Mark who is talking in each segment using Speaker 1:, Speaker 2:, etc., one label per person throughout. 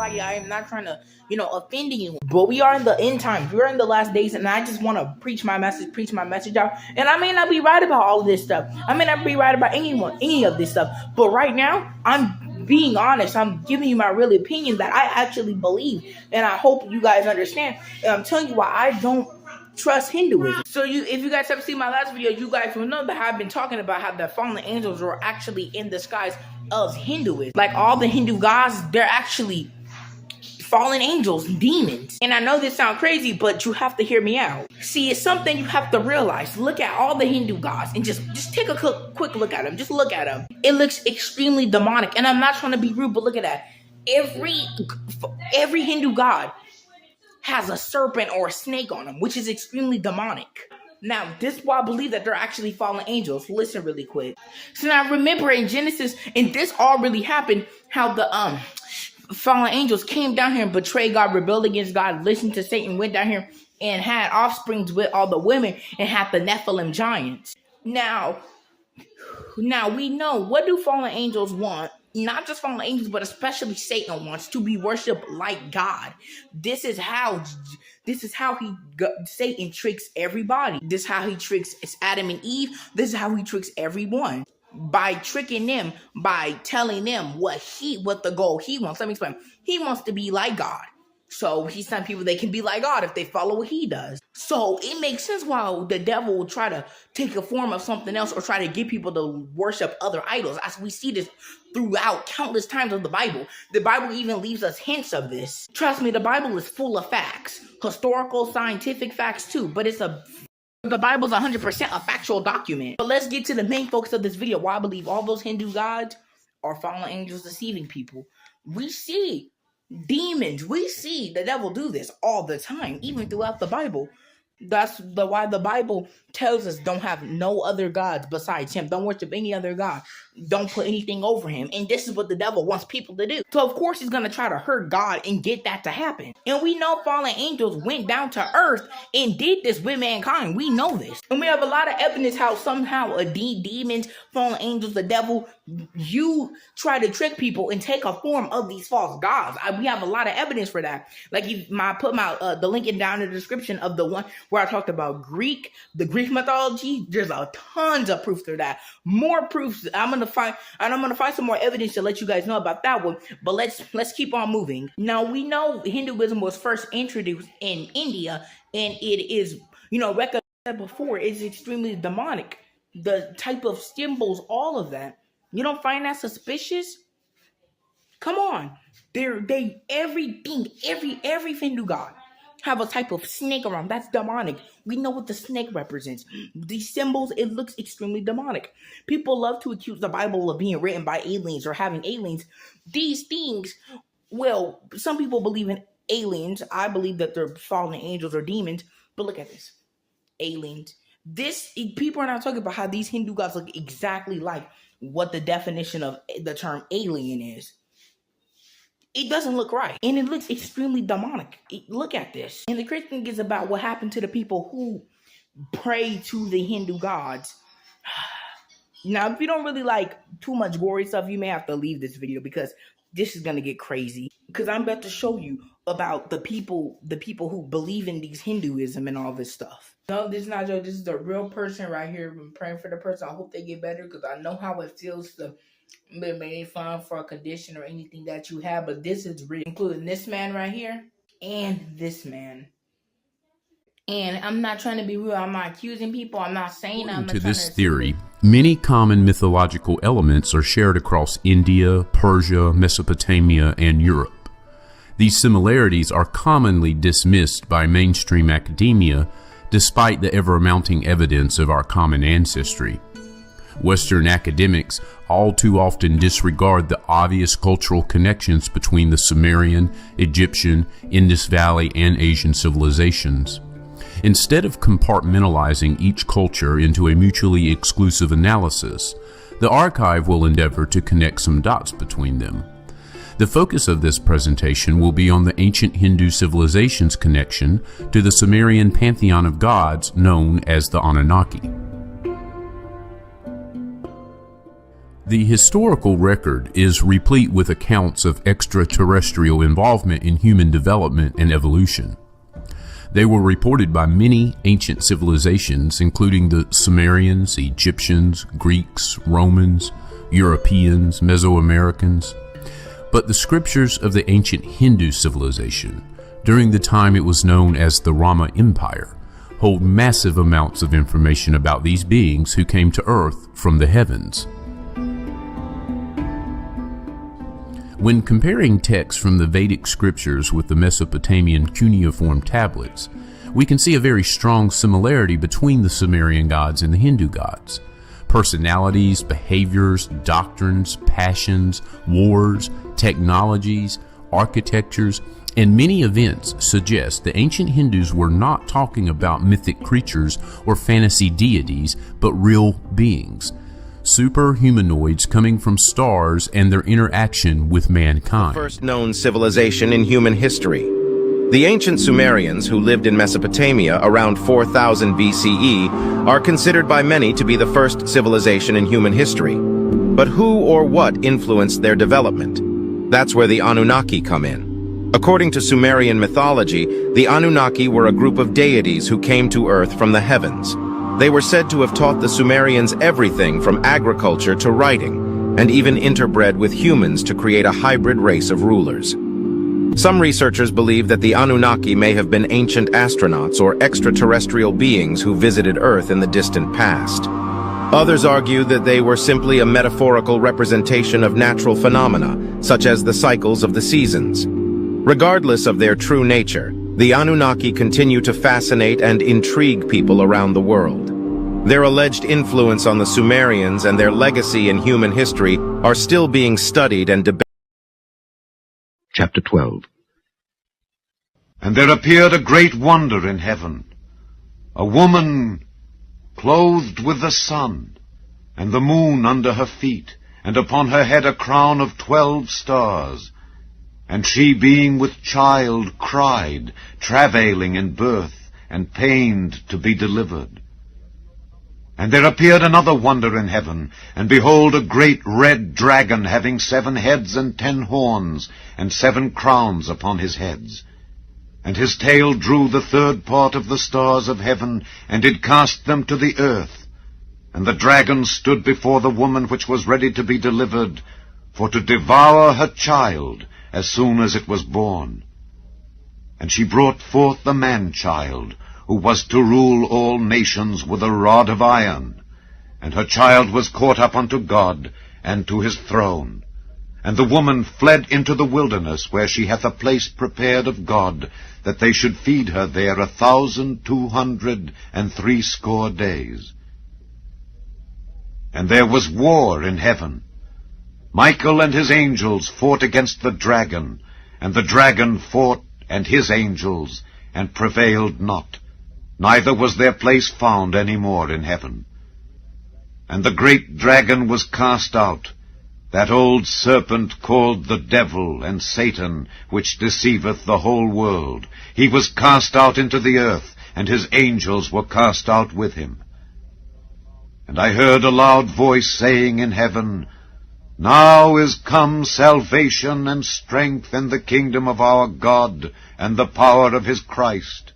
Speaker 1: like I am not trying to, offend you. But we are in the end times. We're in the last days, and I just want to preach my message out. And I may not be right about all of this stuff. I may not be right about any of this stuff. But right now, I'm being honest. I'm giving you my real opinion that I actually believe, and I hope you guys understand. And I'm telling you why I don't trust Hinduism. So if you guys have seen my last video, you guys will know that I've been talking about how the fallen angels were actually in the skies of Hinduism. Like all the Hindu gods, they're actually fallen angels, demons. And I know this sounds crazy, but you have to hear me out. See, it's something you have to realize. Look at all the Hindu gods and just take a quick look at them. Just look at them. It looks extremely demonic. And I'm not trying to be rude, but look at that. Every Hindu god has a serpent or a snake on them, which is extremely demonic. Now, this is why I believe that they're actually fallen angels. Listen really quick. So now remember in Genesis, and this all really happened, how the fallen angels came down here and betrayed God, rebelled against God, listened to Satan, went down here and had offsprings with all the women and had the Nephilim giants. Now we know, what do fallen angels want? Not just fallen angels, but especially Satan wants to be worshipped like God. This is how Satan tricks everybody. This is how he tricks Adam and Eve. This is how he tricks everyone. By tricking them, by telling them what the goal he wants. Let me explain. He wants to be like God. So he's telling people they can be like God if they follow what he does. So it makes sense why the devil will try to take a form of something else or try to get people to worship other idols. As we see this throughout countless times of the Bible. The Bible even leaves us hints of this. Trust me, the Bible is full of facts. Historical, scientific facts too. But the Bible's 100% a factual document. But let's get to the main focus of this video. Why I believe all those Hindu gods are fallen angels deceiving people. We see demons. We see the devil do this all the time, even throughout the Bible. That's why the Bible tells us don't have no other gods besides him. Don't worship any other god. Don't put anything over him. And this is what the devil wants people to do. So of course he's going to try to hurt God and get that to happen. And we know fallen angels went down to earth and did this with mankind. We know this. And we have a lot of evidence how somehow demons, fallen angels, the devil, you try to trick people and take a form of these false gods. We have a lot of evidence for that. Like I put the link down in the description of the one where I talked about the Greek mythology. There's a tons of proof for that. More proofs. I'm gonna find some more evidence to let you guys know about that one. But let's keep on moving. Now we know Hinduism was first introduced in India, and it is, recognized before, it's extremely demonic. The type of symbols, all of that. You don't find that suspicious? Come on. Every Hindu god have a type of snake around. That's demonic. We know what the snake represents. These symbols, it looks extremely demonic. People love to accuse the Bible of being written by aliens or having aliens. These things, well, some people believe in aliens. I believe that they're fallen angels or demons. But look at this. Aliens. People are not talking about how these Hindu gods look exactly like what the definition of the term alien is. It doesn't look right. And it looks extremely demonic. Look at this. And the crazy thing is about what happened to the people who pray to the Hindu gods. Now, if you don't really like too much gory stuff, you may have to leave this video because this is going to get crazy. Because I'm about to show you about the people who believe in these Hinduism and all this stuff. No, this is not Joe. This is the real person right here. I'm praying for the person. I hope they get better because I know how it feels to be made fun for a condition or anything that you have. But this is real, including this man right here and this man. And I'm not trying to be rude. I'm not accusing people. I'm not saying I'm not
Speaker 2: to this theory. Many common mythological elements are shared across India, Persia, Mesopotamia, and Europe. These similarities are commonly dismissed by mainstream academia, despite the ever-mounting evidence of our common ancestry. Western academics all too often disregard the obvious cultural connections between the Sumerian, Egyptian, Indus Valley, and Asian civilizations. Instead of compartmentalizing each culture into a mutually exclusive analysis, the archive will endeavor to connect some dots between them. The focus of this presentation will be on the ancient Hindu civilization's connection to the Sumerian pantheon of gods known as the Anunnaki. The historical record is replete with accounts of extraterrestrial involvement in human development and evolution. They were reported by many ancient civilizations, including the Sumerians, Egyptians, Greeks, Romans, Europeans, Mesoamericans. But the scriptures of the ancient Hindu civilization, during the time it was known as the Rama Empire, hold massive amounts of information about these beings who came to Earth from the heavens. When comparing texts from the Vedic scriptures with the Mesopotamian cuneiform tablets, we can see a very strong similarity between the Sumerian gods and the Hindu gods. Personalities, behaviors, doctrines, passions, wars, technologies, architectures, and many events suggest the ancient Hindus were not talking about mythic creatures or fantasy deities, but real beings. Superhumanoids coming from stars and their interaction with mankind.
Speaker 3: First known civilization in human history. The ancient Sumerians, who lived in Mesopotamia around 4000 BCE, are considered by many to be the first civilization in human history. But who or what influenced their development? That's where the Anunnaki come in. According to Sumerian mythology, the Anunnaki were a group of deities who came to Earth from the heavens. They were said to have taught the Sumerians everything from agriculture to writing, and even interbred with humans to create a hybrid race of rulers. Some researchers believe that the Anunnaki may have been ancient astronauts or extraterrestrial beings who visited Earth in the distant past. Others argue that they were simply a metaphorical representation of natural phenomena, such as the cycles of the seasons. Regardless of their true nature, the Anunnaki continue to fascinate and intrigue people around the world. Their alleged influence on the Sumerians and their legacy in human history are still being studied and debated.
Speaker 4: Chapter 12.
Speaker 5: And there appeared a great wonder in heaven, a woman clothed with the sun, and the moon under her feet, and upon her head a crown of 12 stars. And she, being with child, cried, travailing in birth, and pained to be delivered. And there appeared another wonder in heaven, and behold, a great red dragon, having 7 heads and 10 horns, and 7 crowns upon his heads. And his tail drew the 3rd part of the stars of heaven, and did cast them to the earth. And the dragon stood before the woman which was ready to be delivered, for to devour her child, as soon as it was born. And she brought forth the man-child, who was to rule all nations with a rod of iron. And her child was caught up unto God, and to his throne. And the woman fled into the wilderness, where she hath a place prepared of God, that they should feed her there 1,260 days. And there was war in heaven. Michael and his angels fought against the dragon, and the dragon fought and his angels, and prevailed not, neither was their place found any more in heaven. And the great dragon was cast out, that old serpent called the devil and Satan, which deceiveth the whole world. He was cast out into the earth, and his angels were cast out with him. And I heard a loud voice saying in heaven, Now is come salvation and strength and the kingdom of our God and the power of his Christ.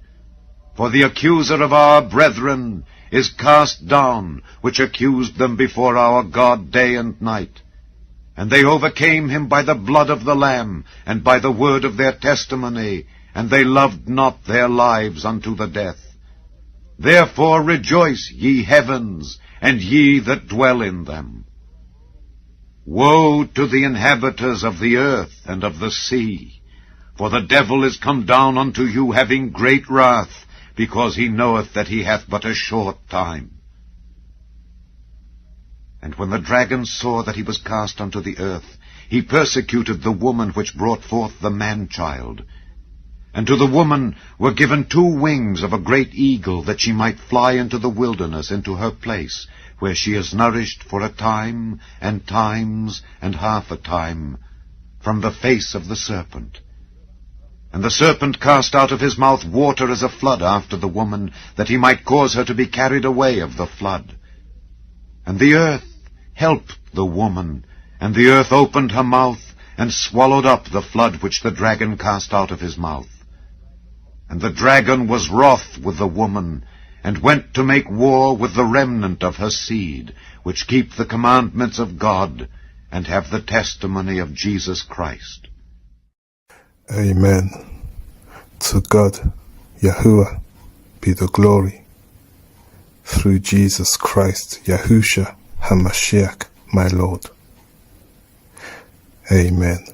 Speaker 5: For the accuser of our brethren is cast down, which accused them before our God day and night. And they overcame him by the blood of the Lamb and by the word of their testimony, and they loved not their lives unto the death. Therefore rejoice, ye heavens, and ye that dwell in them. Woe to the inhabitants of the earth and of the sea, for the devil is come down unto you having great wrath, because he knoweth that he hath but a short time. And when the dragon saw that he was cast unto the earth, he persecuted the woman which brought forth the man-child. And to the woman were given 2 wings of a great eagle, that she might fly into the wilderness, into her place, where she is nourished for a time, and times, and half a time, from the face of the serpent. And the serpent cast out of his mouth water as a flood after the woman, that he might cause her to be carried away of the flood. And the earth helped the woman, and the earth opened her mouth, and swallowed up the flood which the dragon cast out of his mouth. And the dragon was wroth with the woman, and went to make war with the remnant of her seed, which keep the commandments of God, and have the testimony of Jesus Christ.
Speaker 6: Amen. To God, Yahuwah, be the glory. Through Jesus Christ, Yahusha HaMashiach, my Lord. Amen.